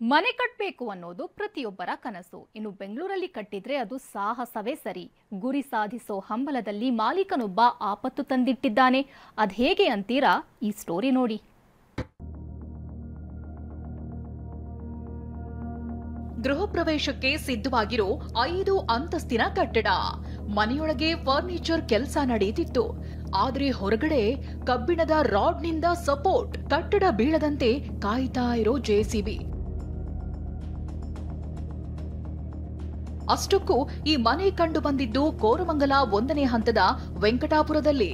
ಮನೆ ಕಟ್ಟಬೇಕು ಅನ್ನೋದು ಪ್ರತಿಯೊಬ್ಬರ ಕನಸು. ಇನ್ನು ಬೆಂಗಳೂರಲ್ಲಿ ಕಟ್ಟಿದ್ರೆ ಅದು ಸಾಹಸವೇ ಸರಿ. ಗುರಿ ಸಾಧಿಸೋ ಹಂಬಲದಲ್ಲಿ ಮಾಲೀಕನೊಬ್ಬ ಆಪತ್ತು ತಂದಿಟ್ಟಿದ್ದಾನೆ. ಅದ್ ಹೇಗೆ ಅಂತೀರಾ? ಈ ಸ್ಟೋರಿ ನೋಡಿ. ಗೃಹ ಪ್ರವೇಶಕ್ಕೆ ಸಿದ್ಧವಾಗಿರೋ 5 ಅಂತಸ್ತಿನ ಕಟ್ಟಡ. ಮನೆಯೊಳಗೆ ಫರ್ನಿಚರ್ ಕೆಲಸ ನಡೆಯುತ್ತಿತ್ತು. ಆದ್ರೆ ಹೊರಗಡೆ ಕಬ್ಬಿಣದ ರಾಡ್ನಿಂದ ಸಪೋರ್ಟ್. ಕಟ್ಟಡ ಬೀಳದಂತೆ ಕಾಯ್ತಾ ಇರೋ ಜೆಸಿಬಿ. ಅಷ್ಟಕ್ಕೂ ಈ ಮನೆ ಕಂಡು ಬಂದಿದ್ದು ಕೋರಮಂಗಲ 1ನೇ ಹಂತದ ವೆಂಕಟಾಪುರದಲ್ಲಿ.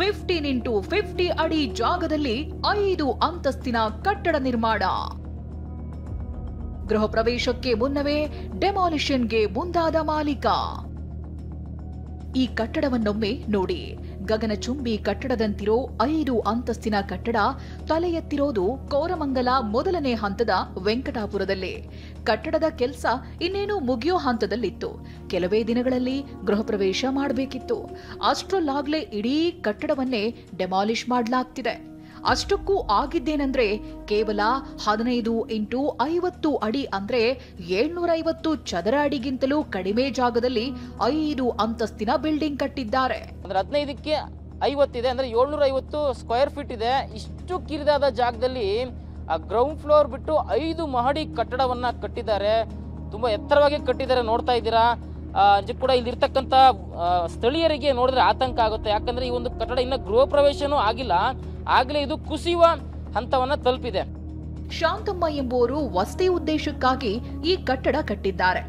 15 x 50 ಅಡಿ ಜಾಗದಲ್ಲಿ 5 ಅಂತಸ್ತಿನ ಕಟ್ಟಡ ನಿರ್ಮಾಣ. ಗೃಹ ಪ್ರವೇಶಕ್ಕೆ ಮುನ್ನವೇ ಡೆಮಾಲಿಷನ್ಗೆ ಮುಂದಾದ ಮಾಲೀಕ. ಈ ಕಟ್ಟಡವನ್ನೊಮ್ಮೆ ನೋಡಿ. ಗಗನಚುಂಬಿ ಕಟ್ಟಡದಂತಿರೋ 5 ಅಂತಸ್ತಿನ ಕಟ್ಟಡ ತಲೆ ಎತ್ತಿರೋದು ಕೋರಮಂಗಲ 1ನೇ ಹಂತದ ವೆಂಕಟಾಪುರದಲ್ಲಿ. ಕಟ್ಟಡದ ಕೆಲಸ ಇನ್ನೇನು ಮುಗಿಯೋ ಹಂತದಲ್ಲಿತ್ತು. ಕೆಲವೇ ದಿನಗಳಲ್ಲಿ ಗೃಹ ಪ್ರವೇಶ ಮಾಡಬೇಕಿತ್ತು. ಅಷ್ಟರಲ್ಲಾಗ್ಲೇ ಇಡೀ ಕಟ್ಟಡವನ್ನೇ ಡೆಮಾಲಿಷ್ ಮಾಡಲಾಗ್ತಿದೆ. ಅಷ್ಟಕ್ಕೂ ಆಗಿದ್ದೇನೆಂದ್ರೆ ಕೇವಲ 15 x 50 ಅಡಿ ಅಂದ್ರೆ 750 ಚದರ ಅಡಿಗಿಂತಲೂ ಕಡಿಮೆ ಜಾಗದಲ್ಲಿ 5 ಅಂತಸ್ತಿನ ಬಿಲ್ಡಿಂಗ್ ಕಟ್ಟಿದ್ದಾರೆ. ಅಂದ್ರೆ 15ಕ್ಕೆ 50 ಇದೆ, ಅಂದ್ರೆ 750 ಸ್ಕ್ವೇರ್ ಫೀಟ್ ಇದೆ. ಇಷ್ಟು ಕಿರಿದಾದ ಜಾಗದಲ್ಲಿ ಗ್ರೌಂಡ್ ಫ್ಲೋರ್ ಬಿಟ್ಟು 5 ಮಹಡಿ ಕಟ್ಟಡವನ್ನ ಕಟ್ಟಿದ್ದಾರೆ. ತುಂಬಾ ಎತ್ತರವಾಗಿ ಕಟ್ಟಿದ್ದಾರೆ, ನೋಡ್ತಾ ಇದ್ದೀರಾ. ಕೂಡ ಇಲ್ಲಿರ್ತಕ್ಕಂಥ ಸ್ಥಳೀಯರಿಗೆ ನೋಡಿದ್ರೆ ಆತಂಕ ಆಗುತ್ತೆ. ಯಾಕಂದ್ರೆ ಈ ಒಂದು ಕಟ್ಟಡ ಇನ್ನ ಗೃಹ ಪ್ರವೇಶನೂ ಆಗಿಲ್ಲ, ಆಗ್ಲೇ ಇದು ಕುಸಿಯುವ ಹಂತವನ್ನ ತಲುಪಿದೆ. ಶಾಂತಮ್ಮ ಎಂಬುವರು ವಸತಿ ಉದ್ದೇಶಕ್ಕಾಗಿ ಈ ಕಟ್ಟಡ ಕಟ್ಟಿದ್ದಾರೆ.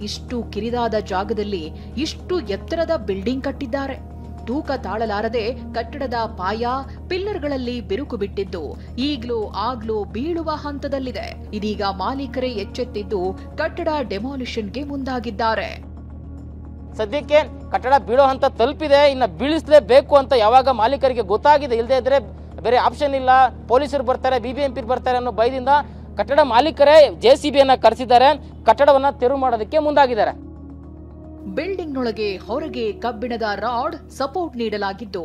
ಇಷ್ಟು ಕಿರಿದಾದ ಜಾಗದಲ್ಲಿ ಇಷ್ಟು ಎತ್ತರದ ಬಿಲ್ಡಿಂಗ್ ಕಟ್ಟಿದ್ದಾರೆ. ತೂಕ ತಾಳಲಾರದೆ ಕಟ್ಟಡದ ಪಾಯ ಪಿಲ್ಲರ್ಗಳಲ್ಲಿ ಬಿರುಕು ಬಿಟ್ಟಿದ್ದು ಈಗ್ಲೂ ಆಗ್ಲೂ ಬೀಳುವ ಹಂತದಲ್ಲಿದೆ. ಇದೀಗ ಮಾಲೀಕರೇ ಎಚ್ಚೆತ್ತಿದ್ದು ಕಟ್ಟಡ ಡೆಮಾಲಿಷನ್ಗೆ ಮುಂದಾಗಿದ್ದಾರೆ. ಸದ್ಯಕ್ಕೆ ಕಟ್ಟಡ ಬೀಳೋ ಹಂತ ತಲುಪಿದೆ. ಇನ್ನು ಬೀಳಿಸಲೇಬೇಕು ಅಂತ ಯಾವಾಗ ಮಾಲೀಕರಿಗೆ ಗೊತ್ತಾಗಿದೆ, ಇಲ್ಲದೆ ಇದ್ರೆ ಬೇರೆ ಆಪ್ಷನ್ ಇಲ್ಲ, ಪೊಲೀಸರು ಬರ್ತಾರೆ, BBMP ಬರ್ತಾರೆ ಅನ್ನೋ ಭಯದಿಂದ ಕಟ್ಟಡ ಮಾಲೀಕರೇ JCBಯನ್ನ ಕರೆಸಿದ್ದಾರೆ. ಕಟ್ಟಡವನ್ನ ತೆರವು ಮಾಡೋದಕ್ಕೆ ಮುಂದಾಗಿದ್ದಾರೆ. ಬಿಲ್ಡಿಂಗ್ನೊಳಗೆ ಹೊರಗೆ ಕಬ್ಬಿಣದ ರಾಡ್ ಸಪೋರ್ಟ್ ನೀಡಲಾಗಿದ್ದು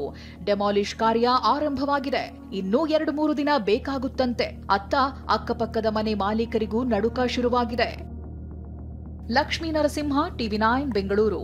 ಡೆಮಾಲಿಷ್ ಕಾರ್ಯ ಆರಂಭವಾಗಿದೆ. ಇನ್ನೂ 2-3 ದಿನ ಬೇಕಾಗುತ್ತಂತೆ. ಅತ್ತ ಅಕ್ಕಪಕ್ಕದ ಮನೆ ಮಾಲೀಕರಿಗೂ ನಡುಕ ಶುರುವಾಗಿದೆ. ಲಕ್ಷ್ಮೀ ನರಸಿಂಹ, TV9 ಬೆಂಗಳೂರು.